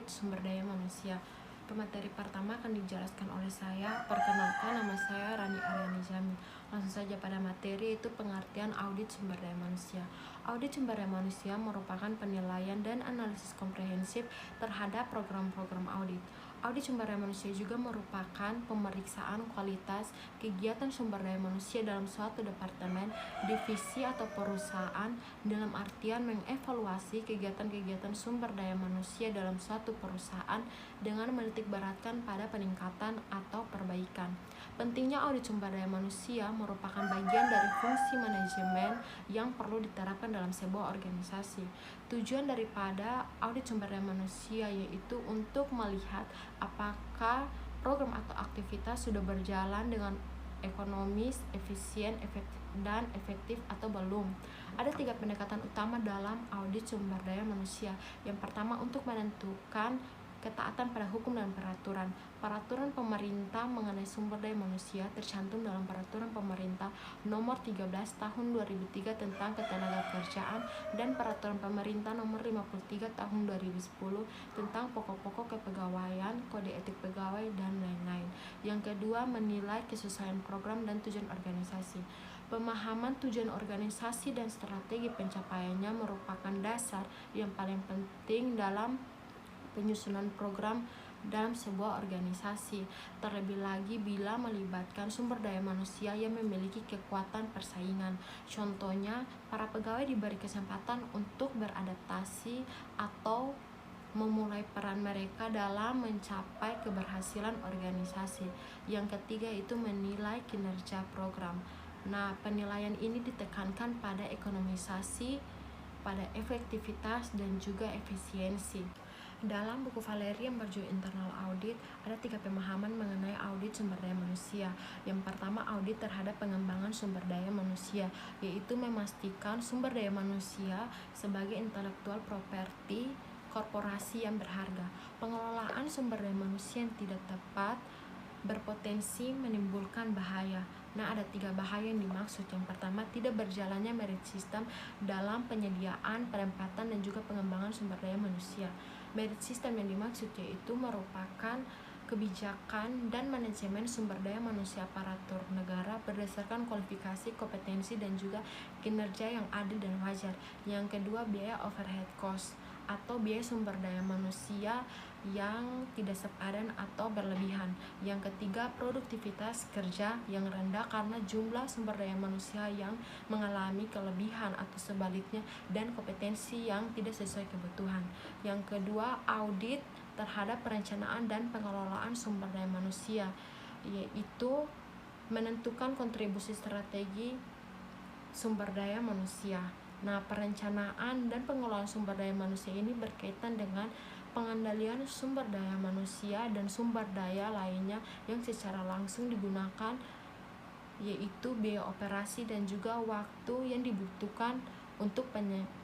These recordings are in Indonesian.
audit sumber daya manusia. Pemateri pertama akan dijelaskan oleh saya. Perkenalkan, nama saya Rani Aryani Jamil. Langsung saja pada materi, yaitu pengertian audit sumber daya manusia. Audit sumber daya manusia merupakan penilaian dan analisis komprehensif terhadap program-program audit. Audit sumber daya manusia juga merupakan pemeriksaan kualitas kegiatan sumber daya manusia dalam suatu departemen, divisi, atau perusahaan, dalam artian mengevaluasi kegiatan-kegiatan sumber daya manusia dalam suatu perusahaan dengan menitikberatkan pada peningkatan atau perbaikan. Pentingnya audit sumber daya manusia merupakan bagian dari fungsi manajemen yang perlu diterapkan dalam sebuah organisasi. Tujuan daripada audit sumber daya manusia yaitu untuk melihat apakah program atau aktivitas sudah berjalan dengan ekonomis, efisien, dan efektif atau belum. Ada 3 pendekatan utama dalam audit sumber daya manusia. Yang pertama, untuk menentukan ketaatan pada hukum dan peraturan. Peraturan pemerintah mengenai sumber daya manusia tercantum dalam Peraturan Pemerintah Nomor 13 Tahun 2003 tentang Ketenagakerjaan dan Peraturan Pemerintah Nomor 53 Tahun 2010 tentang pokok-pokok kepegawaian, kode etik pegawai, dan lain-lain. Yang kedua, menilai kesesuaian program dan tujuan organisasi. Pemahaman tujuan organisasi dan strategi pencapaiannya merupakan dasar yang paling penting dalam penyusunan program dalam sebuah organisasi, terlebih lagi bila melibatkan sumber daya manusia yang memiliki kekuatan persaingan. Contohnya, para pegawai diberi kesempatan untuk beradaptasi atau memulai peran mereka dalam mencapai keberhasilan organisasi. Yang ketiga itu menilai kinerja program. Nah, penilaian ini ditekankan pada ekonomisasi, pada efektivitas, dan juga efisiensi. Dalam buku Valeri yang berjudul Internal Audit, ada 3 pemahaman mengenai audit sumber daya manusia. Yang pertama, audit terhadap pengembangan sumber daya manusia, yaitu memastikan sumber daya manusia sebagai intellectual property korporasi yang berharga. Pengelolaan sumber daya manusia yang tidak tepat berpotensi menimbulkan bahaya. Nah, ada 3 bahaya yang dimaksud. Yang pertama, tidak berjalannya merit system dalam penyediaan, penempatan, dan juga pengembangan sumber daya manusia. Merit system yang dimaksud yaitu merupakan kebijakan dan manajemen sumber daya manusia aparatur negara berdasarkan kualifikasi, kompetensi, dan juga kinerja yang adil dan wajar. Yang kedua, biaya overhead cost atau biaya sumber daya manusia yang tidak sepadan atau berlebihan. Yang ketiga, produktivitas kerja yang rendah karena jumlah sumber daya manusia yang mengalami kelebihan atau sebaliknya, dan kompetensi yang tidak sesuai kebutuhan. Yang kedua, audit terhadap perencanaan dan pengelolaan sumber daya manusia, yaitu menentukan kontribusi strategi sumber daya manusia. Nah, perencanaan dan pengelolaan sumber daya manusia ini berkaitan dengan pengendalian sumber daya manusia dan sumber daya lainnya yang secara langsung digunakan, yaitu biaya operasi dan juga waktu yang dibutuhkan untuk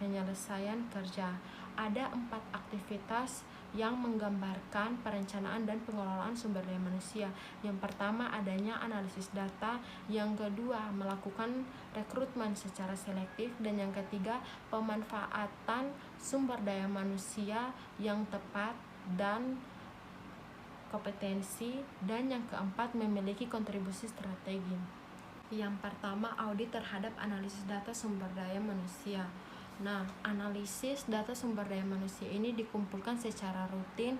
penyelesaian kerja. Ada 4 aktivitas yang menggambarkan perencanaan dan pengelolaan sumber daya manusia. Yang pertama, adanya analisis data. Yang kedua, melakukan rekrutmen secara selektif. Dan yang ketiga, pemanfaatan sumber daya manusia yang tepat dan kompetensi. Dan yang keempat, memiliki kontribusi strategi. Yang pertama, audit terhadap analisis data sumber daya manusia. Nah, analisis data sumber daya manusia ini dikumpulkan secara rutin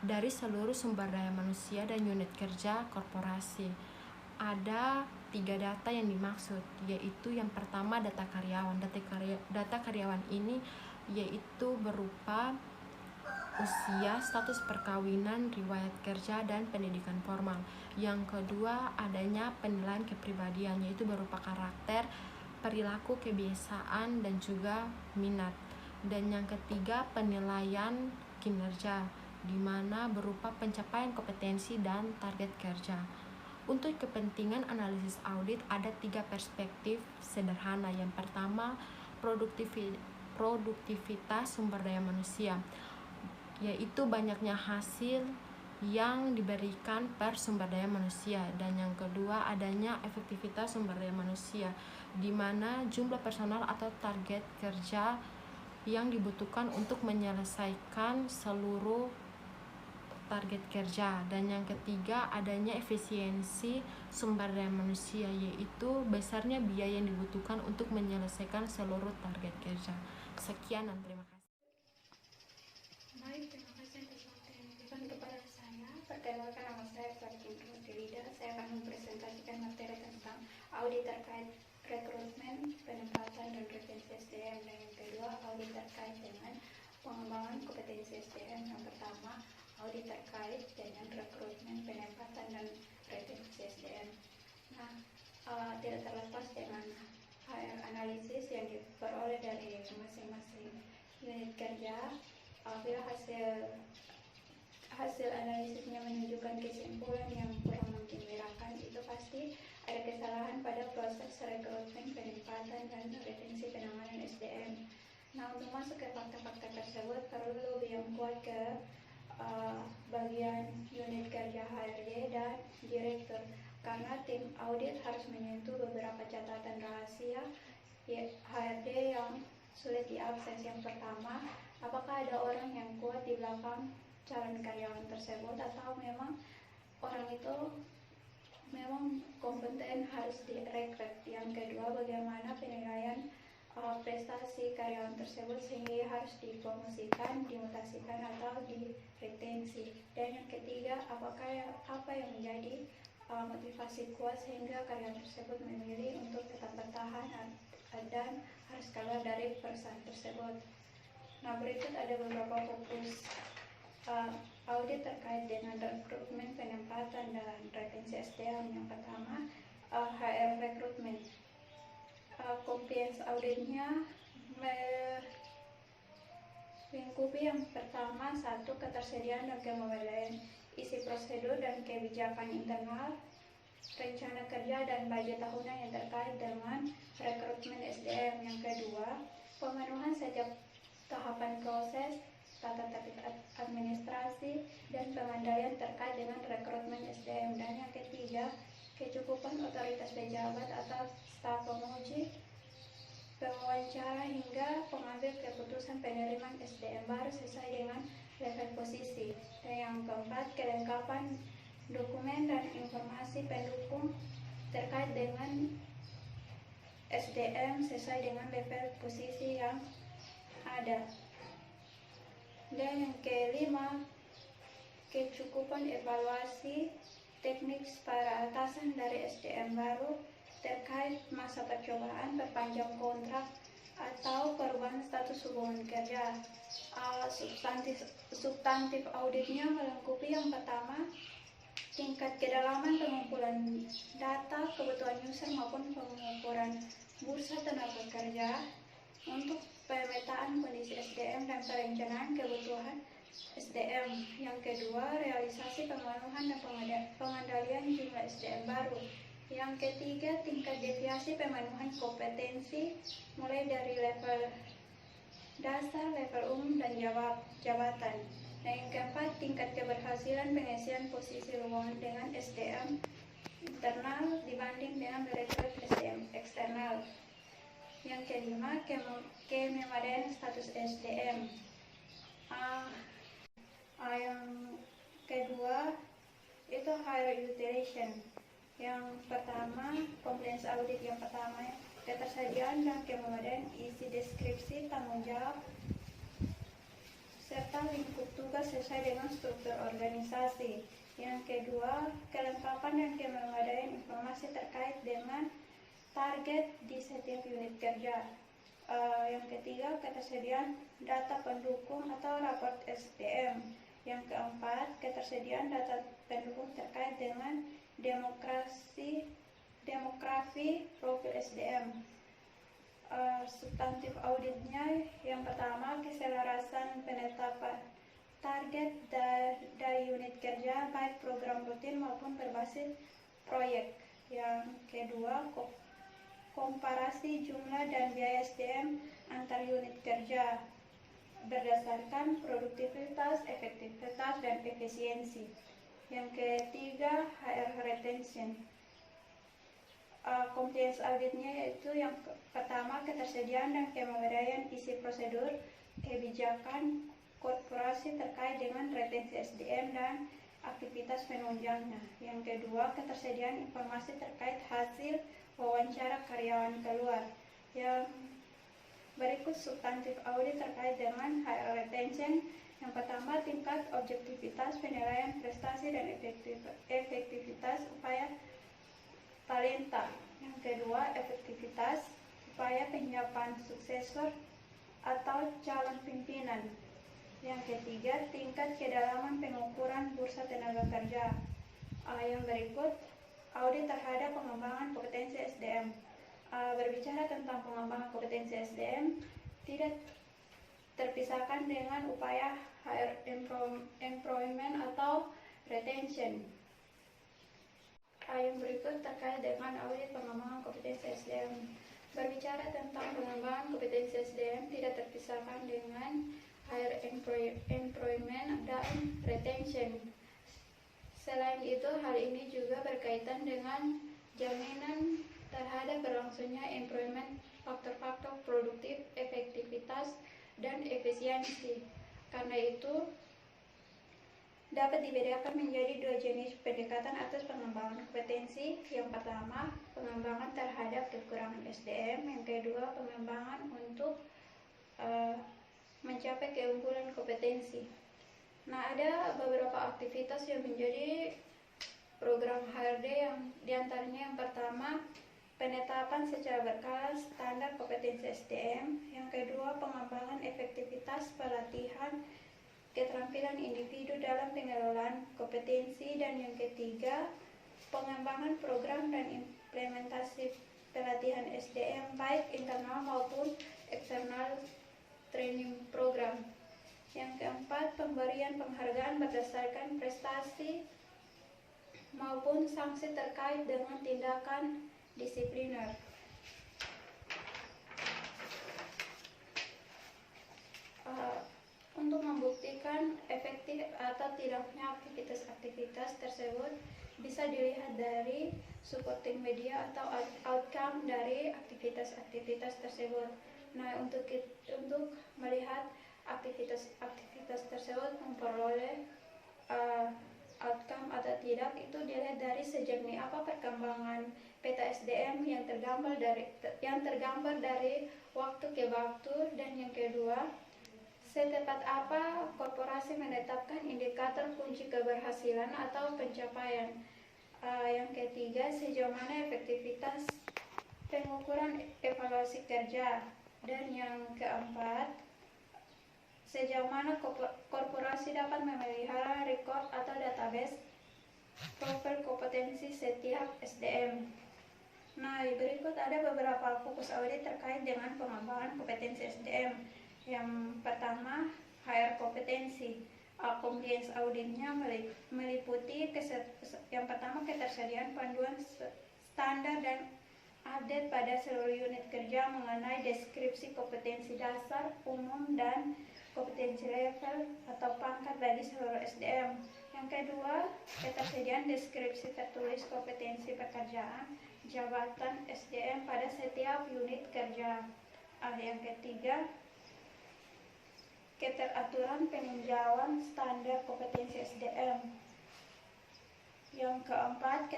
dari seluruh sumber daya manusia dan unit kerja korporasi. Ada 3 data yang dimaksud, yaitu yang pertama, data karyawan. Data karyawan ini yaitu berupa usia, status perkawinan, riwayat kerja, dan pendidikan formal. Yang kedua, adanya penilaian kepribadian, yaitu berupa karakter, perilaku, kebiasaan, dan juga minat. Dan yang ketiga, penilaian kinerja, di mana berupa pencapaian kompetensi dan target kerja. Untuk kepentingan analisis audit ada 3 perspektif sederhana. Yang pertama, produktivitas sumber daya manusia, yaitu banyaknya hasil yang diberikan per sumber daya manusia. Dan yang kedua, adanya efektivitas sumber daya manusia, di mana jumlah personal atau target kerja yang dibutuhkan untuk menyelesaikan seluruh target kerja. Dan yang ketiga, adanya efisiensi sumber daya manusia, yaitu besarnya biaya yang dibutuhkan untuk menyelesaikan seluruh target kerja. Sekian dan terima kasih. Baik, terima kasih atas waktu yang diberikan kepada saya. Perkenalkan, nama saya Fatin Rotilida. Saya akan mempresentasikan materi tentang audit terkait rekrutmen, penempatan, dan retensi SDM. Dan yang kedua, audit terkait dengan pengembangan kompetensi SDM. Yang pertama, audit terkait dengan rekrutmen, penempatan, dan retensi SDM. Nah, tidak terlepas dengan analisis yang diperoleh dari masing-masing unit kerja. Apabila hasil analisisnya menunjukkan kesimpulan yang kurang menggembirakan, itu pasti ada kesalahan pada proses rekrutmen, penempatan, dan retensi penanganan SDM. Nah, untuk masuk ke fakta-fakta tersebut perlu lebih yang kuat ke bagian unit kerja HRD dan direktur, karena tim audit harus menyentuh beberapa catatan rahasia HRD yang sulit diakses. Yang pertama, apakah ada orang yang kuat di belakang calon karyawan tersebut atau memang orang itu memang kompeten harus direkrut. Yang kedua, bagaimana penilaian prestasi karyawan tersebut sehingga harus dipromosikan, dimutasikan atau diretensi. Dan yang ketiga, apa yang menjadi motivasi kuat sehingga karyawan tersebut memilih untuk tetap bertahan dan harus keluar dari perusahaan tersebut. Nah, berikut ada beberapa fokus audit terkait dengan rekrutmen, penempatan, dan retensi SDM. Yang pertama, HR rekrutmen. Compliance auditnya melingkupi yang pertama, satu, ketersediaan dan kemewadaan isi prosedur dan kebijakan internal, rencana kerja dan budget tahunan yang terkait dengan rekrutmen SDM. Yang kedua, pemenuhan setiap tahapan proses, tata tertib administrasi, dan pengendalian terkait dengan rekrutmen SDM. Dan yang ketiga, kecukupan otoritas pejabat atau staf penguji, pewawancara hingga pengambil keputusan penerimaan SDM baru sesuai dengan level posisi. Dan yang keempat, kelengkapan dokumen dan informasi pendukung terkait dengan SDM sesuai dengan level posisi yang ada. Dan yang kelima, kecukupan evaluasi teknik para atasan dari SDM baru terkait masa percobaan, perpanjang kontrak, atau perubahan status hubungan kerja. Substantif auditnya melengkapi yang pertama, tingkat kedalaman pengumpulan data, kebutuhan user maupun pengukuran bursa tenaga kerja untuk pemetaan kondisi SDM dan perencanaan kebutuhan SDM. Yang kedua, realisasi pemenuhan dan pengendalian jumlah SDM baru. Yang ketiga, tingkat deviasi pemenuhan kompetensi mulai dari level dasar, level umum, dan jabatan. Dan yang keempat, tingkat keberhasilan pengisian posisi lowongan dengan SDM internal dibanding dengan merekrut SDM eksternal. Yang kelima, kemewadaan status SDM. Yang kedua itu higher utilization. Yang pertama, compliance audit yang pertama, ketersediaan dan kemewadaan isi deskripsi tanggung jawab serta lingkup tugas sesuai dengan struktur organisasi. Yang kedua, kelengkapan dan kemewadaan informasi terkait dengan target di setiap unit kerja. Yang ketiga, ketersediaan data pendukung atau raport SDM. Yang keempat, ketersediaan data pendukung terkait dengan demografi profil SDM. Substantif auditnya yang pertama, keselarasan penetapan target dari unit kerja baik program rutin maupun berbasis proyek. Yang kedua, komparasi jumlah dan biaya SDM antar unit kerja berdasarkan produktivitas, efektivitas, dan efisiensi. Yang ketiga, HR retention. Compliance auditnya yaitu yang pertama, ketersediaan dan kemewadaan isi prosedur, kebijakan korporasi terkait dengan retensi SDM dan aktivitas penunjangnya. Yang kedua, ketersediaan informasi terkait hasil wawancara karyawan keluar. Yang berikut substantif audit terkait dengan HR retention. Yang pertama, tingkat objektivitas penilaian prestasi dan efektivitas upaya talenta. Yang kedua, efektivitas upaya penyiapan suksesor atau calon pimpinan. Yang ketiga, tingkat kedalaman pengukuran bursa tenaga kerja. Yang berikut, audit terhadap pengembangan kompetensi SDM. Berbicara tentang pengembangan kompetensi SDM, tidak terpisahkan dengan upaya higher employment atau retention. Yang berikut terkait dengan audit pengembangan kompetensi SDM. Berbicara tentang pengembangan kompetensi SDM tidak terpisahkan dengan higher employment dan retention. Selain itu, hal ini juga berkaitan dengan jaminan terhadap berlangsungnya employment, faktor-faktor produktif, efektivitas, dan efisiensi. Karena itu, dapat dibedakan menjadi dua jenis pendekatan atas pengembangan kompetensi. Yang pertama, pengembangan terhadap kekurangan SDM. Yang kedua, pengembangan untuk mencapai keunggulan kompetensi. Nah, ada beberapa aktivitas yang menjadi program HRD yang diantaranya yang pertama, penetapan secara berkala standar kompetensi SDM. Yang kedua, pengembangan efektivitas pelatihan keterampilan individu dalam pengelolaan kompetensi. Dan yang ketiga, pengembangan program dan implementasi pelatihan SDM baik internal maupun eksternal training program. Yang keempat, pemberian penghargaan berdasarkan prestasi maupun sanksi terkait dengan tindakan disipliner. Untuk membuktikan efektif atau tidaknya aktivitas-aktivitas tersebut bisa dilihat dari supporting media atau outcome dari aktivitas-aktivitas tersebut. Nah, untuk melihat aktivitas tersebut memperoleh outcome atau tidak, itu dilihat dari sejak apa perkembangan peta SDM yang tergambar dari waktu ke waktu. Dan yang kedua, setepat apa korporasi menetapkan indikator kunci keberhasilan atau pencapaian. Yang ketiga, sejauh mana efektivitas pengukuran evaluasi kerja. Dan yang keempat, sejauh mana korporasi dapat memelihara rekod atau database profil kompetensi setiap SDM. Nah, berikut ada beberapa fokus audit terkait dengan pengembangan kompetensi SDM. Yang pertama, HR kompetensi. Compliance auditnya meliputi yang pertama, ketersediaan panduan standar dan update pada seluruh unit kerja mengenai deskripsi kompetensi dasar, umum, dan kompetensi level atau pangkat bagi seluruh SDM. Yang kedua, ketersediaan deskripsi tertulis kompetensi pekerjaan jabatan SDM pada setiap unit kerja. Yang ketiga, keteraturan peninjauan standar kompetensi SDM. Yang keempat,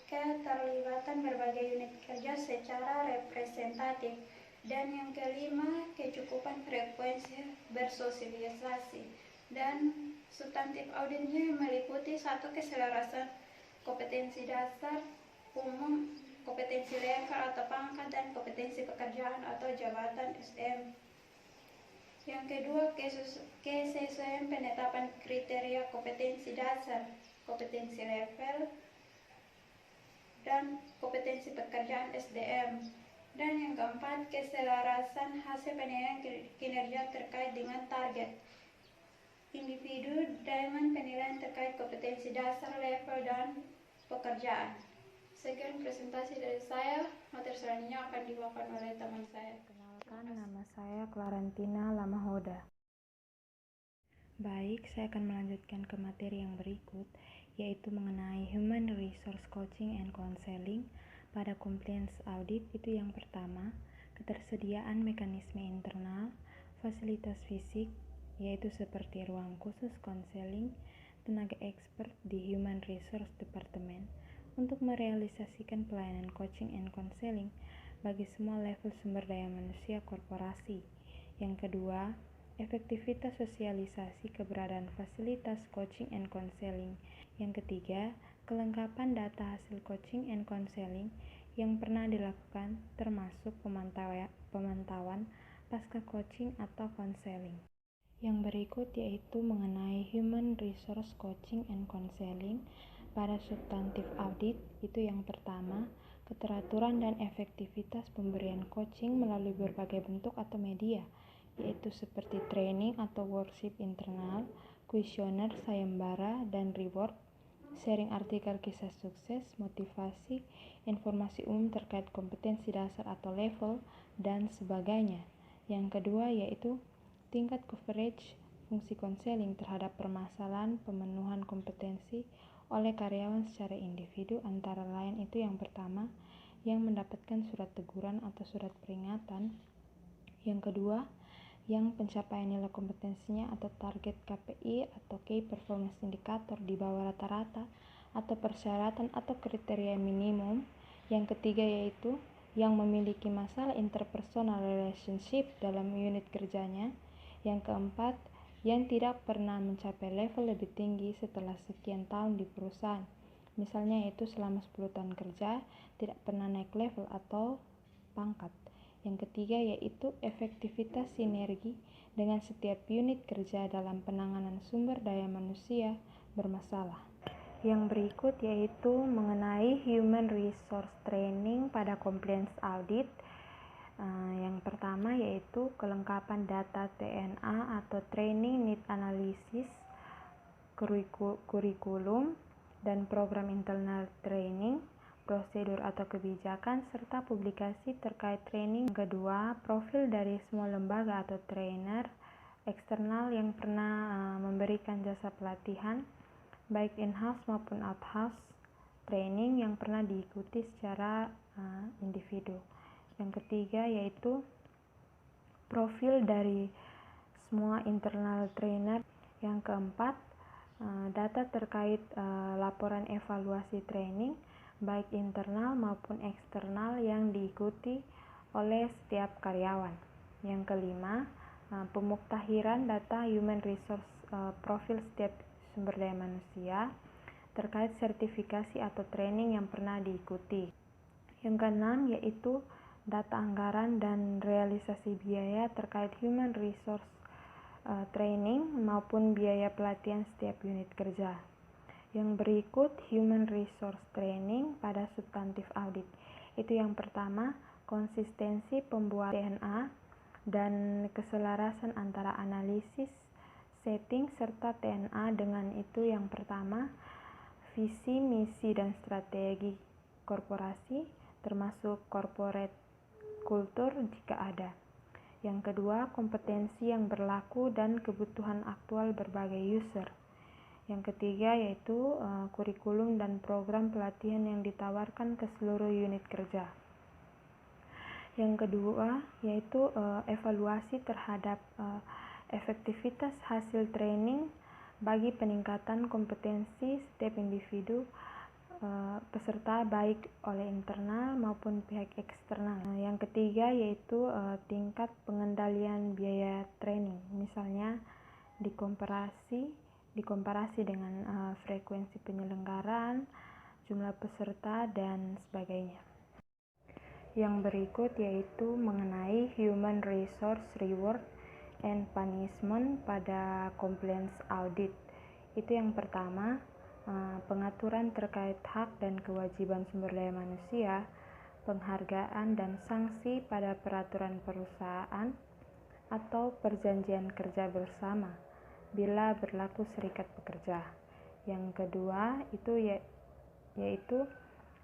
keterlibatan berbagai unit kerja secara representatif. Dan yang kelima, kecukupan frekuensi bersosialisasi. Dan substantif auditnya meliputi satu, keselarasan kompetensi dasar, umum, kompetensi level atau pangkat, dan kompetensi pekerjaan atau jabatan SDM. Yang kedua, kesesuaian penetapan kriteria kompetensi dasar, kompetensi level, dan kompetensi pekerjaan SDM. Dan yang keempat, keselarasan hasil penilaian kinerja terkait dengan target individu dengan penilaian terkait kompetensi dasar, level, dan pekerjaan. Sekian presentasi dari saya. Materi selanjutnya akan dibawakan oleh teman saya. Kenalkan, nama saya Clarentina Lamahoda. Baik, saya akan melanjutkan ke materi yang berikut, yaitu mengenai Human Resource Coaching and Counseling pada compliance audit. Itu yang pertama, ketersediaan mekanisme internal, fasilitas fisik, yaitu seperti ruang khusus konseling, tenaga expert di Human Resource Department untuk merealisasikan pelayanan coaching and counseling bagi semua level sumber daya manusia korporasi. Yang kedua, efektivitas sosialisasi keberadaan fasilitas coaching and counseling. Yang ketiga, kelengkapan data hasil coaching and counseling yang pernah dilakukan termasuk pemantauan pasca coaching atau counseling. Yang berikut yaitu mengenai Human Resource Coaching and Counseling pada substantif audit. Itu yang pertama, keteraturan dan efektivitas pemberian coaching melalui berbagai bentuk atau media, yaitu seperti training atau workshop internal, kuesioner, sayembara, dan reward, sharing artikel kisah sukses, motivasi, informasi umum terkait kompetensi dasar atau level, dan sebagainya. Yang kedua yaitu tingkat coverage fungsi konseling terhadap permasalahan pemenuhan kompetensi oleh karyawan secara individu, antara lain itu yang pertama, yang mendapatkan surat teguran atau surat peringatan. Yang kedua, yang pencapaian nilai kompetensinya atau target KPI atau Key Performance Indicator di bawah rata-rata atau persyaratan atau kriteria minimum. Yang ketiga yaitu yang memiliki masalah interpersonal relationship dalam unit kerjanya. Yang keempat, yang tidak pernah mencapai level lebih tinggi setelah sekian tahun di perusahaan. Misalnya yaitu selama 10 tahun kerja tidak pernah naik level atau pangkat. Yang ketiga yaitu efektivitas sinergi dengan setiap unit kerja dalam penanganan sumber daya manusia bermasalah. Yang berikut yaitu mengenai Human Resource Training pada Compliance Audit. Yang pertama yaitu kelengkapan data TNA atau Training Need Analysis, kurikulum, dan program internal training, prosedur atau kebijakan, serta publikasi terkait training. Kedua, profil dari semua lembaga atau trainer eksternal yang pernah memberikan jasa pelatihan, baik in-house maupun out-house training yang pernah diikuti secara individu. Yang ketiga yaitu profil dari semua internal trainer. Yang keempat, data terkait laporan evaluasi training baik internal maupun eksternal yang diikuti oleh setiap karyawan. Yang kelima, pemuktahiran data human resource profil setiap sumber daya manusia terkait sertifikasi atau training yang pernah diikuti. Yang keenam yaitu data anggaran dan realisasi biaya terkait human resource training maupun biaya pelatihan setiap unit kerja. Yang berikut human resource training pada substantif audit. Itu yang pertama, konsistensi pembuatan DNA dan keselarasan antara analisis, setting, serta TNA. Dengan itu yang pertama, visi, misi, dan strategi korporasi termasuk corporate kultur jika ada. Yang kedua, kompetensi yang berlaku dan kebutuhan aktual berbagai user. Yang ketiga yaitu kurikulum dan program pelatihan yang ditawarkan ke seluruh unit kerja. Yang kedua yaitu evaluasi terhadap efektivitas hasil training bagi peningkatan kompetensi setiap individu peserta baik oleh internal maupun pihak eksternal. Yang ketiga yaitu tingkat pengendalian biaya training, misalnya dikomparasi dengan frekuensi penyelenggaraan, jumlah peserta, dan sebagainya. Yang berikut yaitu mengenai Human Resource Reward and Punishment pada Compliance Audit. Itu yang pertama, pengaturan terkait hak dan kewajiban sumber daya manusia, penghargaan dan sanksi pada peraturan perusahaan atau perjanjian kerja bersama bila berlaku serikat pekerja. Yang kedua itu yaitu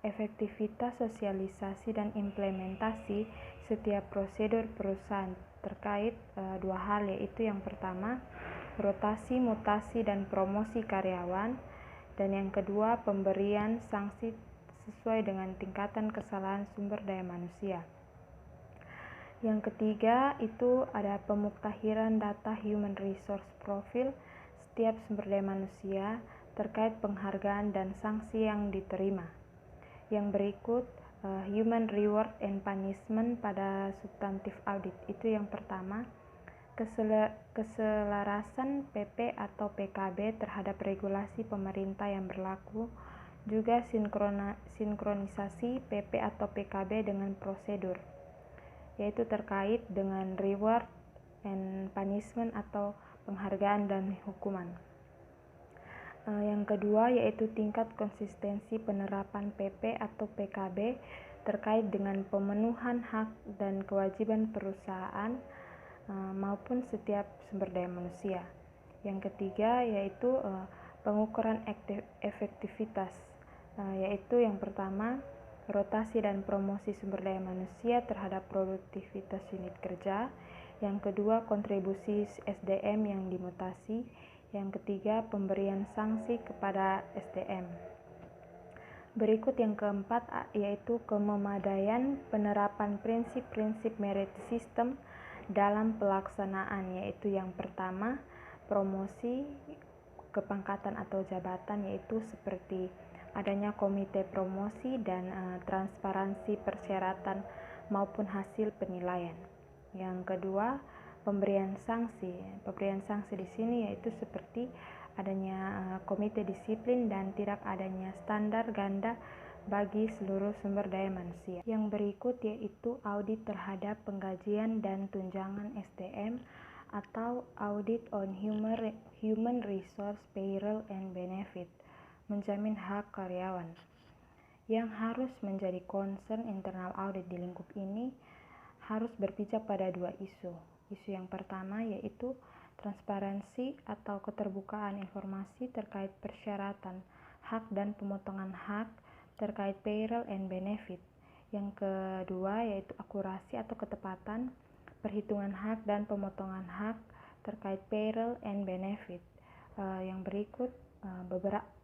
efektivitas sosialisasi dan implementasi setiap prosedur perusahaan terkait dua hal, yaitu yang pertama rotasi, mutasi, dan promosi karyawan, dan yang kedua pemberian sanksi sesuai dengan tingkatan kesalahan sumber daya manusia. Yang ketiga itu ada pemuktahiran data human resource profile setiap sumber daya manusia terkait penghargaan dan sanksi yang diterima. Yang berikut human reward and punishment pada substantif audit. Itu yang pertama, keselarasan PP atau PKB terhadap regulasi pemerintah yang berlaku, juga sinkronisasi PP atau PKB dengan prosedur, yaitu terkait dengan reward and punishment atau penghargaan dan hukuman. Yang kedua yaitu tingkat konsistensi penerapan PP atau PKB terkait dengan pemenuhan hak dan kewajiban perusahaan maupun setiap sumber daya manusia. Yang ketiga yaitu pengukuran efektivitas, yaitu yang pertama rotasi dan promosi sumber daya manusia terhadap produktivitas unit kerja. Yang kedua kontribusi SDM yang dimutasi. Yang ketiga pemberian sanksi kepada SDM. Berikut yang keempat yaitu kememadaian penerapan prinsip-prinsip merit system dalam pelaksanaan, yaitu yang pertama promosi kepangkatan atau jabatan, yaitu seperti adanya komite promosi dan transparansi persyaratan maupun hasil penilaian. Yang kedua pemberian sanksi di sini yaitu seperti adanya komite disiplin dan tidak adanya standar ganda bagi seluruh sumber daya manusia. Yang berikut yaitu audit terhadap penggajian dan tunjangan SDM atau audit on human resource payroll and benefit, menjamin hak karyawan. Yang harus menjadi concern internal audit di lingkup ini harus berpijak pada dua isu. Isu yang pertama yaitu transparansi atau keterbukaan informasi terkait persyaratan hak dan pemotongan hak terkait payroll and benefit. Yang kedua yaitu akurasi atau ketepatan perhitungan hak dan pemotongan hak terkait payroll and benefit. Yang berikut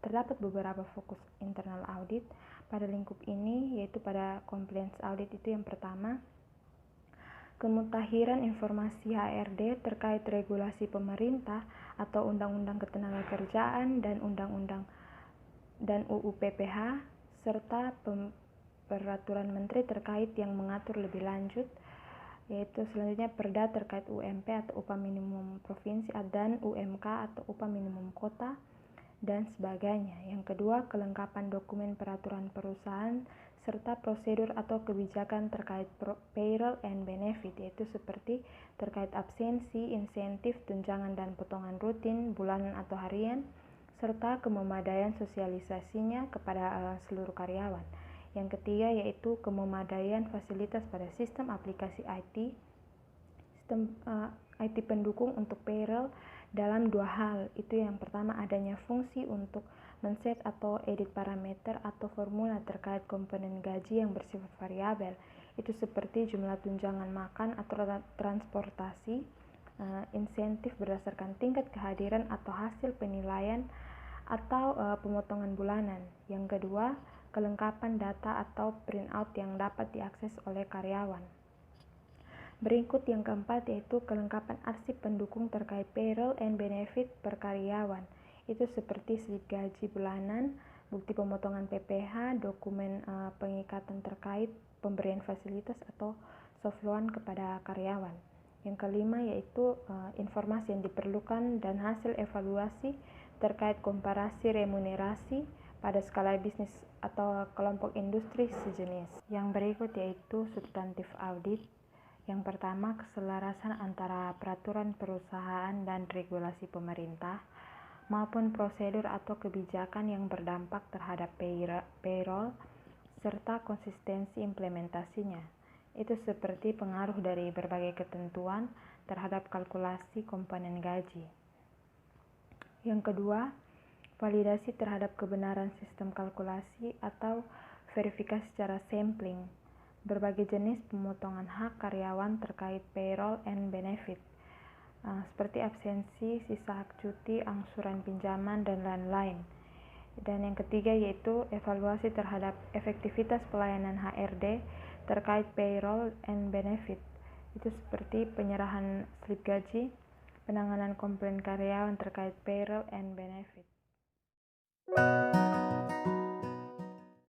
terdapat beberapa fokus internal audit pada lingkup ini, yaitu pada compliance audit. Itu yang pertama, kemutahiran informasi HRD terkait regulasi pemerintah atau Undang-Undang Ketenagakerjaan dan Undang-Undang dan UU PPH serta peraturan menteri terkait yang mengatur lebih lanjut, yaitu selanjutnya Perda terkait UMP atau upah minimum provinsi dan UMK atau upah minimum kota dan sebagainya. Yang kedua, kelengkapan dokumen peraturan perusahaan serta prosedur atau kebijakan terkait payroll and benefit, yaitu seperti terkait absensi, insentif, tunjangan dan potongan rutin, bulanan atau harian, serta kememadaian sosialisasinya kepada seluruh karyawan. Yang ketiga yaitu kememadaian fasilitas pada sistem aplikasi IT, sistem IT pendukung untuk payroll dalam dua hal. Itu yang pertama adanya fungsi untuk men-set atau edit parameter atau formula terkait komponen gaji yang bersifat variabel, itu seperti jumlah tunjangan makan atau transportasi, insentif berdasarkan tingkat kehadiran atau hasil penilaian atau pemotongan bulanan. Yang kedua, kelengkapan data atau printout yang dapat diakses oleh karyawan. Berikut yang keempat yaitu kelengkapan arsip pendukung terkait payroll and benefit per karyawan. Itu seperti slip gaji bulanan, bukti pemotongan PPh, dokumen pengikatan terkait pemberian fasilitas atau soft loan kepada karyawan. Yang kelima yaitu informasi yang diperlukan dan hasil evaluasi terkait komparasi remunerasi pada skala bisnis atau kelompok industri sejenis. Yang berikut yaitu substantif audit. Yang pertama, keselarasan antara peraturan perusahaan dan regulasi pemerintah maupun prosedur atau kebijakan yang berdampak terhadap payroll serta konsistensi implementasinya. Itu seperti pengaruh dari berbagai ketentuan terhadap kalkulasi komponen gaji. Yang kedua, validasi terhadap kebenaran sistem kalkulasi atau verifikasi secara sampling berbagai jenis pemotongan hak karyawan terkait payroll and benefit, seperti absensi, sisa hak cuti, angsuran pinjaman, dan lain-lain. Dan yang ketiga yaitu evaluasi terhadap efektivitas pelayanan HRD terkait payroll and benefit, Itu seperti penyerahan slip gaji, penanganan komplain karyawan terkait payroll and benefit.